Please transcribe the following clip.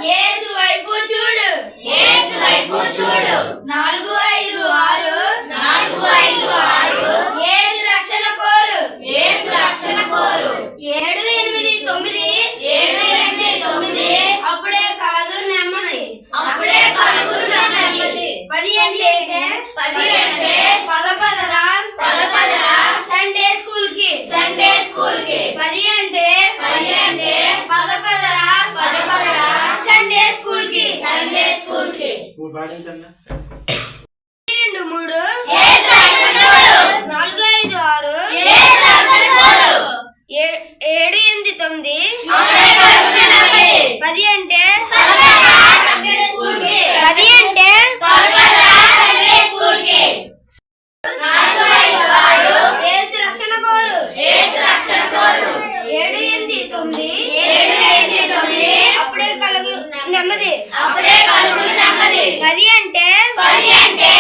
యేసు వైపు చూడు 4, 5, 6 యేసు రక్షణ కోరు 7, 8, 9 అప్పుడే కలదు నెమ్మది 10 అంటే పదపదరా సండే స్కూల్ కి 10 అంటే పదపదరా సండే స్కూల్ కి 2, 3 4, 5, 6 7, 8, 9 10 అంటే యేసు రక్షణ కోరు 7, 8, 9 అప్పుడే కలుగు నెమ్మది 10 అంటే